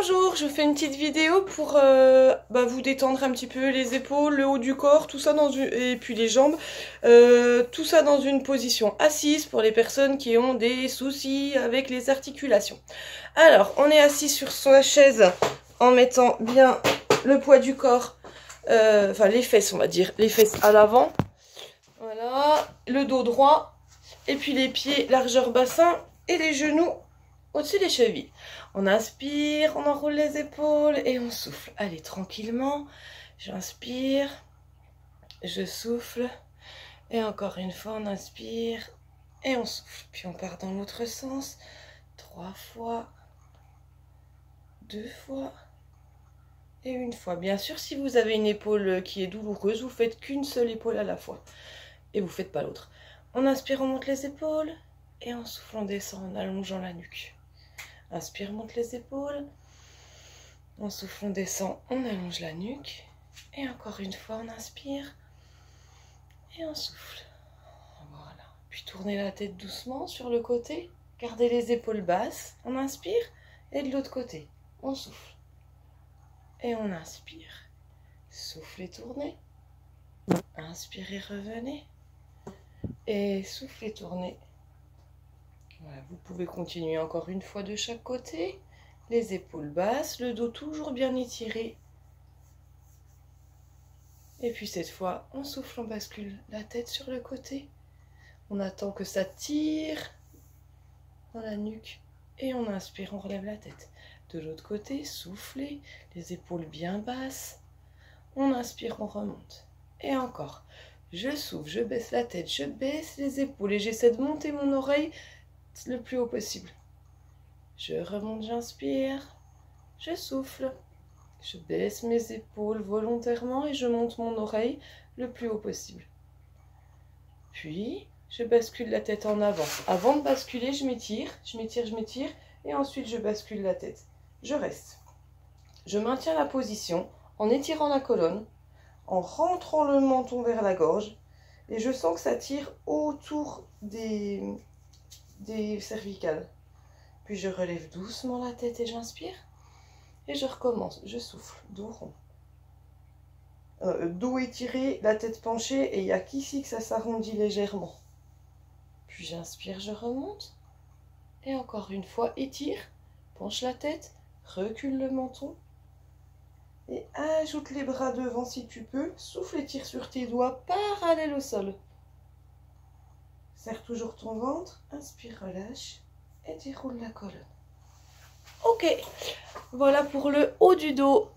Bonjour, je fais une petite vidéo pour vous détendre un petit peu les épaules, le haut du corps, tout ça et puis les jambes, tout ça dans une position assise pour les personnes qui ont des soucis avec les articulations. Alors, on est assis sur sa chaise en mettant bien le poids du corps, enfin les fesses on va dire, les fesses à l'avant. Voilà, le dos droit et puis les pieds largeur bassin et les genoux au-dessus des chevilles. On inspire, on enroule les épaules et on souffle. Allez, tranquillement. J'inspire, je souffle. Et encore une fois, on inspire et on souffle. Puis on part dans l'autre sens. 3 fois, 2 fois et 1 fois. Bien sûr, si vous avez une épaule qui est douloureuse, vous faites qu'une seule épaule à la fois. Et vous ne faites pas l'autre. On inspire, on monte les épaules. Et on souffle, on descend en allongeant la nuque. Inspire, monte les épaules. On souffle, on descend, on allonge la nuque. Et encore une fois, on inspire. Et on souffle. Voilà. Puis tournez la tête doucement sur le côté. Gardez les épaules basses. On inspire. Et de l'autre côté, on souffle. Et on inspire. Soufflez, et tournez. Inspirez, revenez. Et soufflez, et tournez. Voilà, vous pouvez continuer encore une fois de chaque côté. Les épaules basses, le dos toujours bien étiré. Et puis cette fois, on souffle, on bascule la tête sur le côté. On attend que ça tire dans la nuque. Et on inspire, on relève la tête. De l'autre côté, soufflez, les épaules bien basses. On inspire, on remonte. Et encore. Je souffle, je baisse la tête, je baisse les épaules et j'essaie de monter mon oreille le plus haut possible. Je remonte, j'inspire, je souffle, je baisse mes épaules volontairement et je monte mon oreille le plus haut possible. Puis, je bascule la tête en avant. Avant de basculer, je m'étire, et ensuite je bascule la tête. Je reste. Je maintiens la position en étirant la colonne, en rentrant le menton vers la gorge, et je sens que ça tire autour des cervicales. Puis je relève doucement la tête et j'inspire. Et je recommence. Je souffle. Dos rond. Dos étiré, la tête penchée. Et il n'y a qu'ici que ça s'arrondit légèrement. Puis j'inspire, je remonte. Et encore une fois, étire. Penche la tête. Recule le menton. Et ajoute les bras devant si tu peux. Souffle et tire sur tes doigts parallèles au sol. Serre toujours ton ventre. Inspire, relâche. Et déroule la colonne. Ok, voilà pour le haut du dos.